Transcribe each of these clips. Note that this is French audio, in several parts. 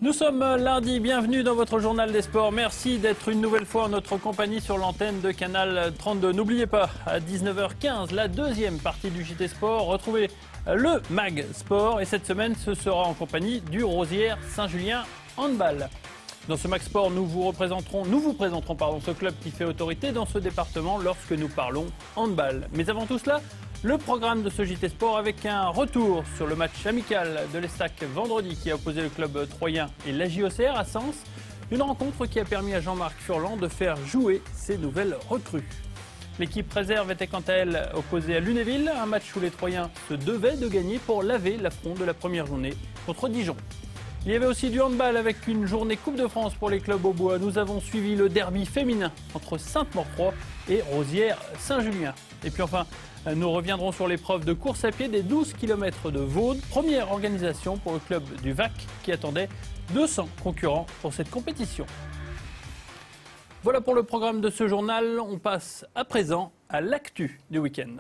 Nous sommes lundi, bienvenue dans votre journal des sports. Merci d'être une nouvelle fois en notre compagnie sur l'antenne de Canal 32. N'oubliez pas, à 19h15, la deuxième partie du JT Sport. Retrouvez le MAG Sport et cette semaine, ce sera en compagnie du Rosières Saint-Julien Handball. Dans ce MAG Sport, nous vous présenterons ce club qui fait autorité dans ce département lorsque nous parlons handball. Mais avant tout cela, le programme de ce JT Sport avec un retour sur le match amical de l'Estac vendredi qui a opposé le club troyen et la JOCR à Sens. Une rencontre qui a permis à Jean-Marc Furlan de faire jouer ses nouvelles recrues. L'équipe réserve était quant à elle opposée à Lunéville, un match où les Troyens se devaient de gagner pour laver l'affront de la première journée contre Dijon. Il y avait aussi du handball avec une journée Coupe de France pour les clubs au bois. Nous avons suivi le derby féminin entre Sainte-Morcroix et Rosières Saint-Julien. Et puis enfin, nous reviendrons sur l'épreuve de course à pied des 12 km de Vaud, première organisation pour le club du VAC qui attendait 200 concurrents pour cette compétition. Voilà pour le programme de ce journal. On passe à présent à l'actu du week-end.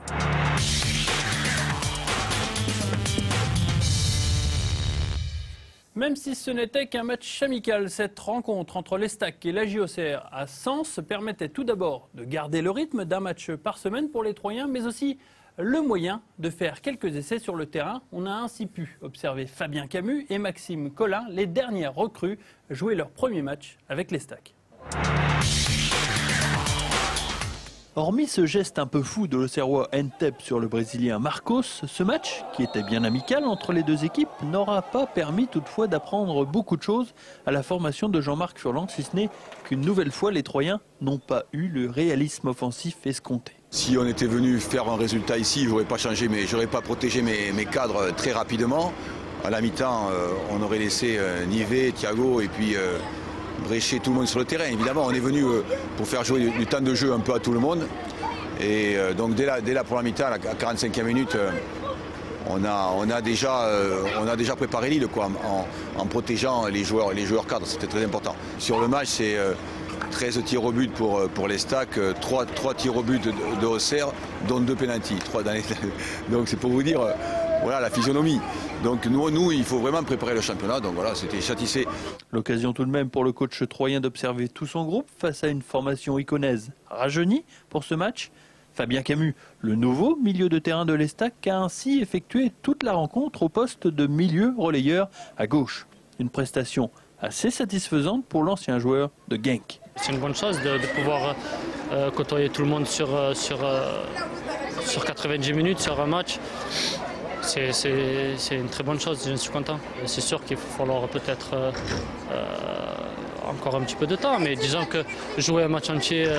Même si ce n'était qu'un match amical, cette rencontre entre l'Estac et la JOCR à Sens permettait tout d'abord de garder le rythme d'un match par semaine pour les Troyens, mais aussi le moyen de faire quelques essais sur le terrain. On a ainsi pu observer Fabien Camus et Maxime Collin, les dernières recrues, jouer leur premier match avec l'Estac. Hormis ce geste un peu fou de l'Auxerrois Ntep sur le Brésilien Marcos, ce match, qui était bien amical entre les deux équipes, n'aura pas permis toutefois d'apprendre beaucoup de choses à la formation de Jean-Marc Furlan, si ce n'est qu'une nouvelle fois les Troyens n'ont pas eu le réalisme offensif escompté. Si on était venu faire un résultat ici, je n'aurais pas protégé mes cadres très rapidement. À la mi-temps, on aurait laissé Nivet, Thiago et puis brécher tout le monde sur le terrain. Évidemment, on est venu pour faire jouer du temps de jeu un peu à tout le monde. Et donc dès la première mi-temps, à la 45e minute, on a déjà préparé l'île en protégeant les joueurs cadres. C'était très important. Sur le match, c'est 13 tirs au but pour l'Estac, 3 tirs au but de Auxerre, dont 2 pénaltys. Donc c'est pour vous dire voilà la physionomie. Donc nous, il faut vraiment préparer le championnat. Donc voilà, c'était châtissé. L'occasion tout de même pour le coach troyen d'observer tout son groupe face à une formation iconaise rajeunie pour ce match. Fabien Camus, le nouveau milieu de terrain de l'Estac, a ainsi effectué toute la rencontre au poste de milieu relayeur à gauche. Une prestation assez satisfaisante pour l'ancien joueur de Genk. C'est une bonne chose de pouvoir côtoyer tout le monde sur 90 minutes sur un match. C'est une très bonne chose, je suis content. C'est sûr qu'il va falloir peut-être encore un petit peu de temps, mais disons que jouer un match entier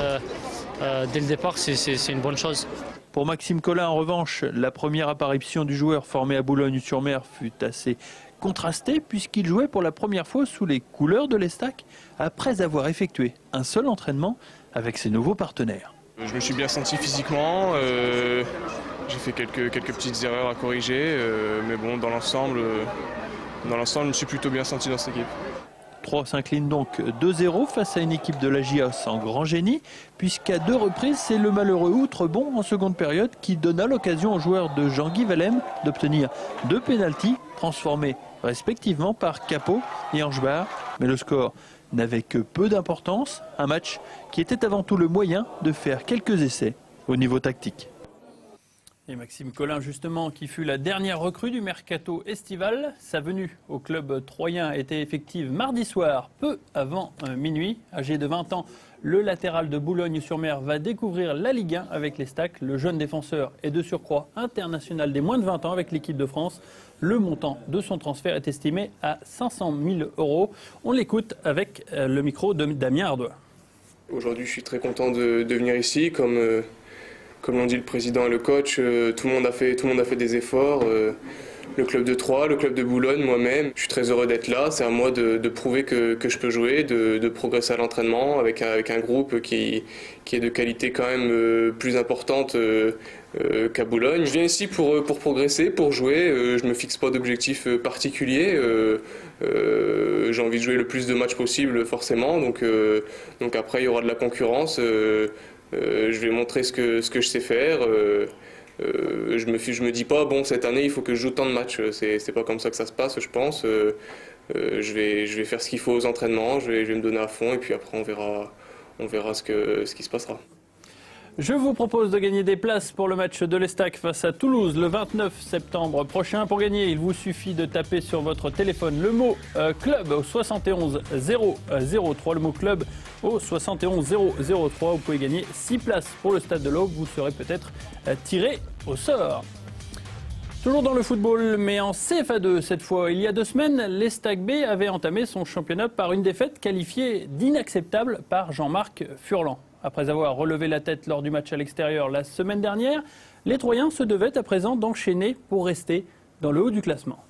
dès le départ, c'est une bonne chose. Pour Maxime Collin, en revanche, la première apparition du joueur formé à Boulogne-sur-Mer fut assez contrastée puisqu'il jouait pour la première fois sous les couleurs de l'Estac après avoir effectué un seul entraînement avec ses nouveaux partenaires. Je me suis bien senti physiquement, j'ai fait quelques petites erreurs à corriger, mais bon, dans l'ensemble, je me suis plutôt bien senti dans cette équipe. 3 s'incline donc 2-0 face à une équipe de la JOS en grand génie, puisqu'à 2 reprises, c'est le malheureux Outrebon en seconde période qui donna l'occasion aux joueurs de Jean-Guy Valem d'obtenir 2 pénaltys transformés respectivement par Capot et Angebar. Mais le score n'avait que peu d'importance, un match qui était avant tout le moyen de faire quelques essais au niveau tactique. Et Maxime Collin, justement, qui fut la dernière recrue du mercato estival. Sa venue au club troyen était effective mardi soir, peu avant minuit. Âgé de 20 ans, le latéral de Boulogne-sur-Mer va découvrir la Ligue 1 avec l'Estac. Le jeune défenseur est de surcroît international des moins de 20 ans avec l'équipe de France. Le montant de son transfert est estimé à 500 000 €. On l'écoute avec le micro de Damien Ardois. Aujourd'hui, je suis très content de venir ici. Comme l'ont dit le président et le coach, tout le monde a fait des efforts. Le club de Troyes, le club de Boulogne, moi-même. Je suis très heureux d'être là. C'est à moi de prouver que je peux jouer, de progresser à l'entraînement avec un groupe qui est de qualité quand même plus importante qu'à Boulogne. Je viens ici pour progresser, pour jouer. Je ne me fixe pas d'objectif particulier. J'ai envie de jouer le plus de matchs possible forcément. Donc après, il y aura de la concurrence. Je vais montrer ce que je sais faire. Je me dis pas, bon, cette année, il faut que je joue tant de matchs. C'est pas comme ça que ça se passe, je pense. Je vais faire ce qu'il faut aux entraînements, je vais me donner à fond et puis après on verra ce qui se passera. Je vous propose de gagner des places pour le match de l'Estac face à Toulouse le 29 septembre prochain. Pour gagner, il vous suffit de taper sur votre téléphone le mot club au 71 003, le mot club au 71 003. Vous pouvez gagner 6 places pour le Stade de l'Aube. Vous serez peut-être tiré au sort. Toujours dans le football, mais en CFA2 cette fois. Il y a 2 semaines, l'Estac B avait entamé son championnat par une défaite qualifiée d'inacceptable par Jean-Marc Furlan. Après avoir relevé la tête lors du match à l'extérieur la semaine dernière, les Troyens se devaient à présent d'enchaîner pour rester dans le haut du classement.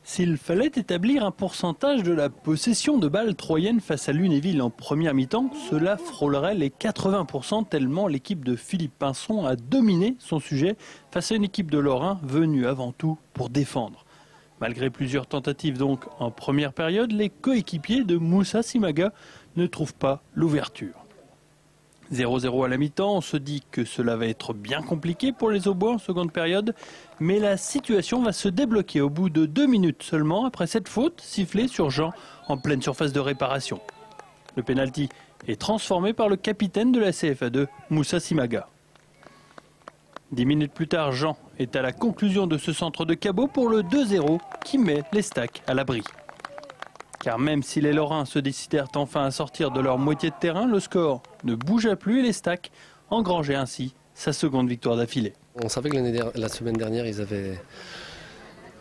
S'il fallait établir un pourcentage de la possession de balles troyenne face à Lunéville en première mi-temps, cela frôlerait les 80% tellement l'équipe de Philippe Pinson a dominé son sujet face à une équipe de Lorrain venue avant tout pour défendre. Malgré plusieurs tentatives donc en première période, les coéquipiers de Moussa Simaga ne trouvent pas l'ouverture. 0-0 à la mi-temps, on se dit que cela va être bien compliqué pour les Aubois en seconde période, mais la situation va se débloquer au bout de 2 minutes seulement après cette faute sifflée sur Jean en pleine surface de réparation. Le pénalty est transformé par le capitaine de la CFA2, Moussa Simaga. 10 minutes plus tard, Jean est à la conclusion de ce centre de Cabot pour le 2-0 qui met l'Estac à l'abri. Car même si les Lorrains se décidèrent enfin à sortir de leur moitié de terrain, le score ne bougea plus et l'Estac engrangeait ainsi sa seconde victoire d'affilée. On savait que la semaine dernière, ils avaient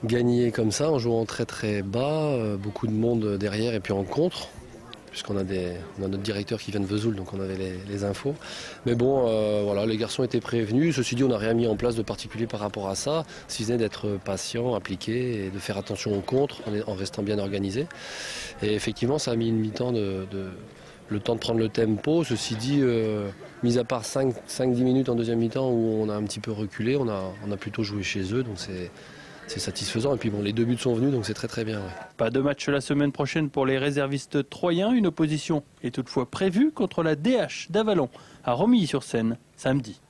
gagné comme ça, en jouant très très bas, beaucoup de monde derrière et puis en contre. Puisqu'on a notre directeur qui vient de Vesoul, donc on avait les infos. Mais bon, voilà, les garçons étaient prévenus. Ceci dit, on n'a rien mis en place de particulier par rapport à ça. Si ce n'est d'être patient, appliqué et de faire attention aux contres en restant bien organisé. Et effectivement, ça a mis une mi-temps le temps de prendre le tempo. Ceci dit, mis à part 5-10 minutes en deuxième mi-temps où on a un petit peu reculé, on a plutôt joué chez eux. Donc c'est satisfaisant. Et puis bon, les 2 buts sont venus, donc c'est très très bien. Ouais. Pas de match la semaine prochaine pour les réservistes troyens. Une opposition est toutefois prévue contre la DH d'Avalon à Romilly-sur-Seine samedi.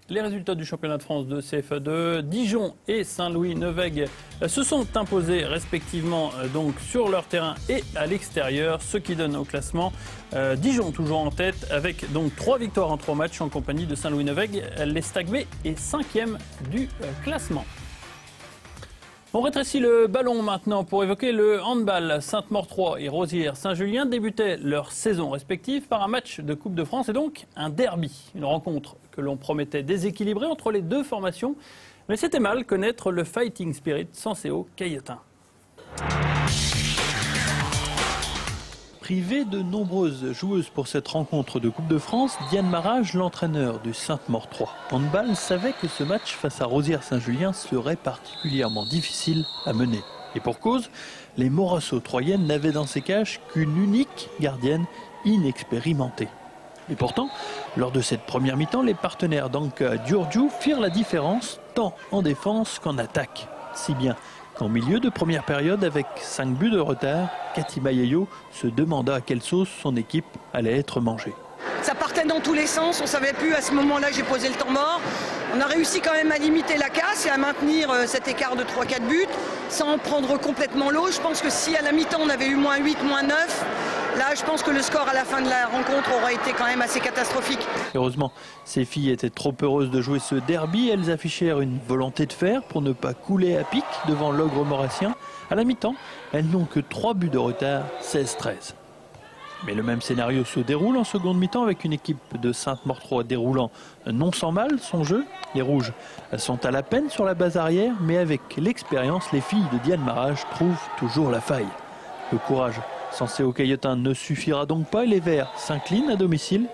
Les résultats du championnat de France de CFA2, Dijon et Saint-Louis-Nevègue se sont imposés respectivement donc sur leur terrain et à l'extérieur, ce qui donne au classement Dijon toujours en tête avec donc 3 victoires en 3 matchs en compagnie de Saint-Louis-Nevègue. L'Estac B est 5e du classement. On rétrécit le ballon maintenant pour évoquer le handball. Sainte-Maure 3 et Rosières-Saint-Julien débutaient leur saison respective par un match de Coupe de France et donc un derby. Une rencontre que l'on promettait déséquilibrée entre les 2 formations. Mais c'était mal connaître le fighting spirit Senseo Cailletin. Privé de nombreuses joueuses pour cette rencontre de Coupe de France, Diane Marage, l'entraîneur du Sainte-Maure 3 handball, savait que ce match face à Rosières-Saint-Julien serait particulièrement difficile à mener. Et pour cause, les Morasso-Troyennes n'avaient dans ces cages qu'une unique gardienne inexpérimentée. Et pourtant, lors de cette première mi-temps, les partenaires d'Anka Djurdju firent la différence tant en défense qu'en attaque. Si bien qu'en milieu de première période, avec 5 buts de retard, Cathy Mayeyo se demanda à quelle sauce son équipe allait être mangée. Ça partait dans tous les sens, on ne savait plus à ce moment-là, j'ai posé le temps mort. On a réussi quand même à limiter la casse et à maintenir cet écart de 3-4 buts sans prendre complètement l'eau. Je pense que si à la mi-temps on avait eu -8, -9, là je pense que le score à la fin de la rencontre aurait été quand même assez catastrophique. Heureusement, ces filles étaient trop heureuses de jouer ce derby. Elles affichèrent une volonté de fer pour ne pas couler à pic devant l'ogre maurassien. À la mi-temps, elles n'ont que 3 buts de retard, 16-13. Mais le même scénario se déroule en seconde mi-temps avec une équipe de Sainte-Maure 3 déroulant non sans mal son jeu. Les Rouges sont à la peine sur la base arrière, mais avec l'expérience, les filles de Diane Marage trouvent toujours la faille. Le courage Senseo Cailletin ne suffira donc pas et les Verts s'inclinent à domicile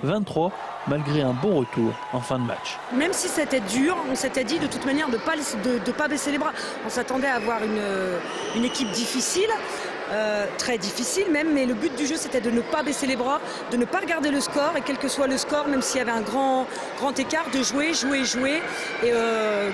27-23 malgré un bon retour en fin de match. Même si c'était dur, on s'était dit de toute manière de ne pas baisser les bras. On s'attendait à avoir une équipe difficile. Très difficile même, mais le but du jeu c'était de ne pas baisser les bras, de ne pas regarder le score et quel que soit le score, même s'il y avait un grand écart, de jouer et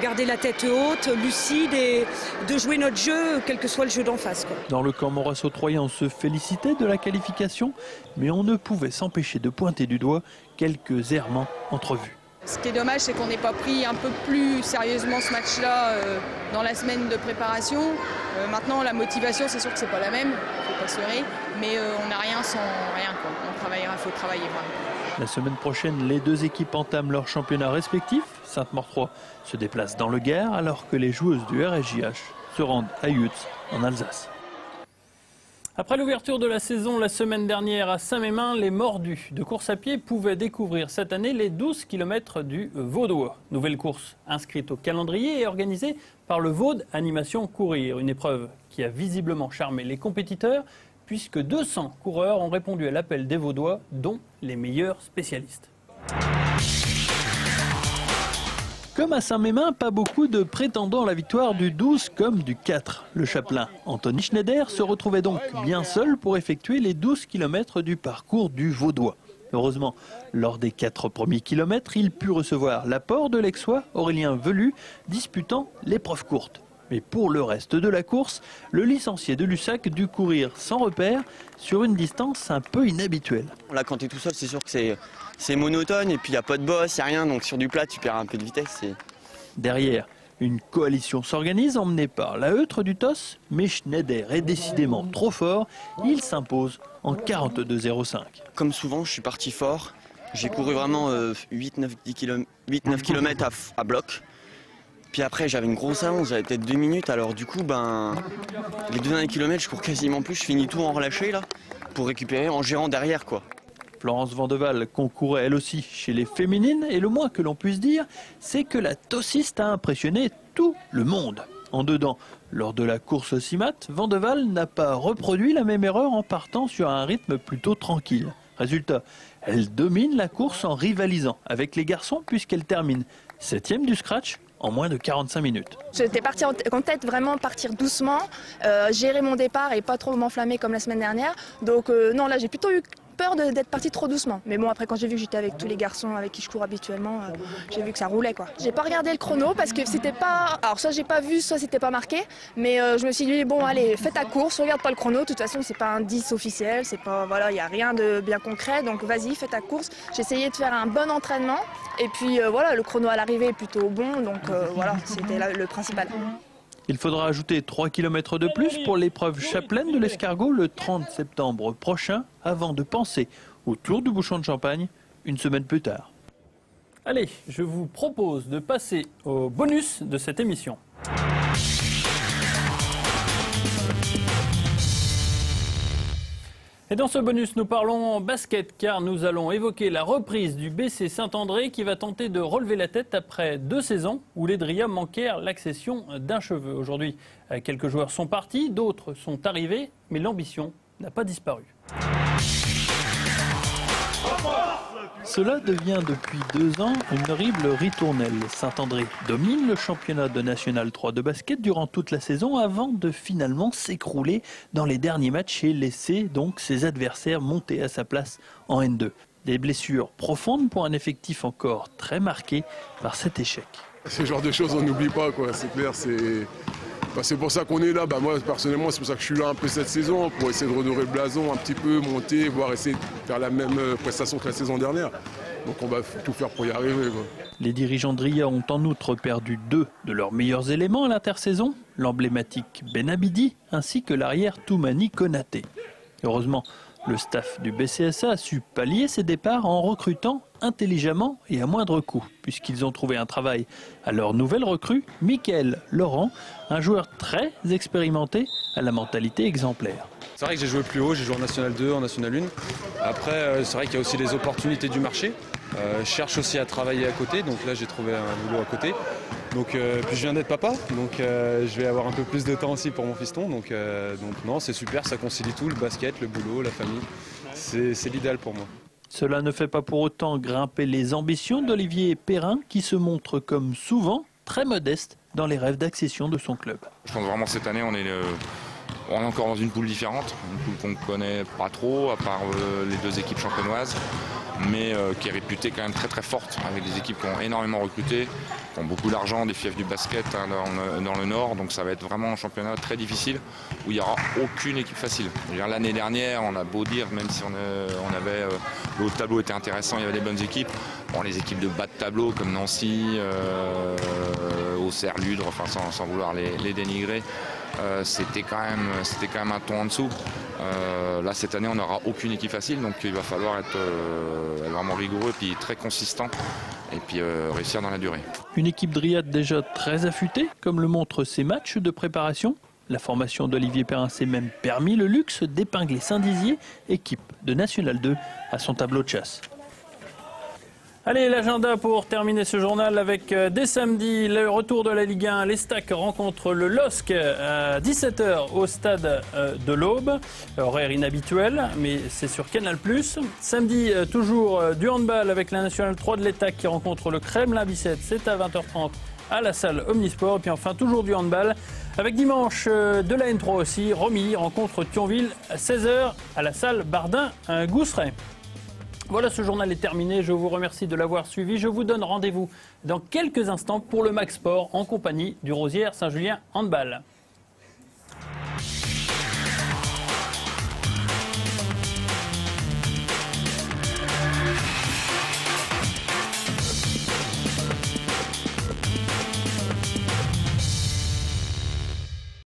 garder la tête haute, lucide et de jouer notre jeu, quel que soit le jeu d'en face. Dans le camp Morasso-Troyen, on se félicitait de la qualification, mais on ne pouvait s'empêcher de pointer du doigt quelques errements entrevus. Ce qui est dommage, c'est qu'on n'ait pas pris un peu plus sérieusement ce match-là dans la semaine de préparation. Maintenant, la motivation, c'est sûr que c'est pas la même, il ne faut pas se leurrer, mais on n'a rien sans rien, quoi. On travaillera, il faut travailler vraiment. La semaine prochaine, les deux équipes entament leur championnat respectif. Sainte-Maure 3 se déplace dans le Gard alors que les joueuses du RSJH se rendent à Yutz en Alsace. Après l'ouverture de la saison la semaine dernière à Saint-Mémin, les mordus de course à pied pouvaient découvrir cette année les 12 km du Vaudois. Nouvelle course inscrite au calendrier et organisée par le Vaud Animation Courir. Une épreuve qui a visiblement charmé les compétiteurs puisque 200 coureurs ont répondu à l'appel des Vaudois, dont les meilleurs spécialistes. Comme à Saint-Mémin, pas beaucoup de prétendants à la victoire du 12 comme du 4. Le chapelain Anthony Schneider se retrouvait donc bien seul pour effectuer les 12 km du parcours du Vaudois. Heureusement, lors des 4 premiers kilomètres, il put recevoir l'apport de l'Aixois Aurélien Velu, disputant l'épreuve courte. Mais pour le reste de la course, le licencié de Lussac dut courir sans repère sur une distance un peu inhabituelle. Là, quand tu es tout seul, c'est sûr que c'est monotone et puis il n'y a pas de boss, il n'y a rien. Donc sur du plat, tu perds un peu de vitesse. Derrière, une coalition s'organise emmenée par la Eutre du TOS, mais Schneider est décidément trop fort. Il s'impose en 42,05. Comme souvent, je suis parti fort. J'ai couru vraiment 8-9 km à bloc. Puis après, j'avais une grosse avance, j'avais peut-être 2 minutes. Alors du coup, les 2 derniers kilomètres, je cours quasiment plus. Je finis tout en relâché là, pour récupérer en gérant derrière, quoi. Florence Vandeval concourait elle aussi chez les féminines. Et le moins que l'on puisse dire, c'est que la tossiste a impressionné tout le monde. En dedans, lors de la course CIMAT, Vandeval n'a pas reproduit la même erreur en partant sur un rythme plutôt tranquille. Résultat, elle domine la course en rivalisant avec les garçons puisqu'elle termine 7e du scratch en moins de 45 minutes. J'étais partie en tête, vraiment partir doucement, gérer mon départ et pas trop m'enflammer comme la semaine dernière. Donc non, là j'ai plutôt eu peur d'être partie trop doucement. Mais bon, après quand j'ai vu que j'étais avec tous les garçons avec qui je cours habituellement, j'ai vu que ça roulait, quoi. J'ai pas regardé le chrono parce que c'était pas... Alors soit j'ai pas vu, soit c'était pas marqué. Mais je me suis dit, bon allez, fais ta course, regarde pas le chrono. De toute façon, c'est pas un 10 officiel, c'est pas... Voilà, il y a rien de bien concret. Donc vas-y, fais ta course. J'ai essayé de faire un bon entraînement. Et puis voilà, le chrono à l'arrivée est plutôt bon. Donc voilà, c'était le principal. Il faudra ajouter 3 km de plus pour l'épreuve chapelaine de l'escargot le 30 septembre prochain avant de penser au Tour du Bouchon de Champagne une semaine plus tard. Allez, je vous propose de passer au bonus de cette émission. Et dans ce bonus, nous parlons basket car nous allons évoquer la reprise du BC Saint-André qui va tenter de relever la tête après 2 saisons où les Dria manquèrent l'accession d'un cheveu. Aujourd'hui, quelques joueurs sont partis, d'autres sont arrivés, mais l'ambition n'a pas disparu. Cela devient depuis 2 ans une horrible ritournelle. Saint-André domine le championnat de National 3 de basket durant toute la saison avant de finalement s'écrouler dans les derniers matchs et laisser donc ses adversaires monter à sa place en N2. Des blessures profondes pour un effectif encore très marqué par cet échec. Ce genre de choses on n'oublie pas, quoi. C'est clair, c'est pour ça qu'on est là. Moi personnellement c'est pour ça que je suis là un peu cette saison, pour essayer de redorer le blason un petit peu, monter, voire essayer de faire la même prestation que la saison dernière. Donc on va tout faire pour y arriver, quoi. Les dirigeants de Ria ont en outre perdu 2 de leurs meilleurs éléments à l'intersaison, l'emblématique Ben Abidi ainsi que l'arrière Toumani Konaté. Heureusement, le staff du BCSA a su pallier ces départs en recrutant intelligemment et à moindre coût, puisqu'ils ont trouvé un travail à leur nouvelle recrue, Mickaël Laurent, un joueur très expérimenté à la mentalité exemplaire. C'est vrai que j'ai joué plus haut, j'ai joué en National 2, en National 1. Après, c'est vrai qu'il y a aussi les opportunités du marché. Je cherche aussi à travailler à côté, donc là j'ai trouvé un boulot à côté. Donc, puis je viens d'être papa, donc je vais avoir un peu plus de temps aussi pour mon fiston. Donc non, c'est super, ça concilie tout, le basket, le boulot, la famille. C'est l'idéal pour moi. Cela ne fait pas pour autant grimper les ambitions d'Olivier Perrin, qui se montre comme souvent très modeste dans les rêves d'accession de son club. Je pense vraiment cette année on est encore dans une poule différente, une poule qu'on ne connaît pas trop, à part les 2 équipes champenoises, mais qui est réputée quand même très très forte, avec des équipes qui ont énormément recruté, qui ont beaucoup d'argent, des fiefs du basket hein, dans le Nord. Donc ça va être vraiment un championnat très difficile où il n'y aura aucune équipe facile. L'année dernière, on a beau dire, même si le haut de tableau était intéressant, il y avait des bonnes équipes. Bon, les équipes de bas de tableau comme Nancy, Auxerre, Ludre, enfin, sans vouloir les dénigrer, c'était quand même un ton en dessous. Là cette année on n'aura aucune équipe facile, donc il va falloir être vraiment rigoureux et puis très consistant et puis réussir dans la durée. Une équipe de Riad déjà très affûtée, comme le montrent ses matchs de préparation. La formation d'Olivier Perrin s'est même permis le luxe d'épingler Saint-Dizier, équipe de National 2, à son tableau de chasse. Allez, l'agenda pour terminer ce journal avec dès samedi le retour de la Ligue 1. Les Stacks rencontrent le LOSC à 17h au stade de l'Aube. Horaire inhabituel, mais c'est sur Canal+. Samedi, toujours du handball avec la Nationale 3 de l'État qui rencontre le Kremlin-Bicêtre. C'est à 20h30 à la salle Omnisport. Et puis enfin, toujours du handball avec dimanche de la N3 aussi. Romilly rencontre Thionville à 16h à la salle Bardin-Gousseret. Voilà, ce journal est terminé. Je vous remercie de l'avoir suivi. Je vous donne rendez-vous dans quelques instants pour le Max Sport en compagnie du Rosières Saint-Julien Handball.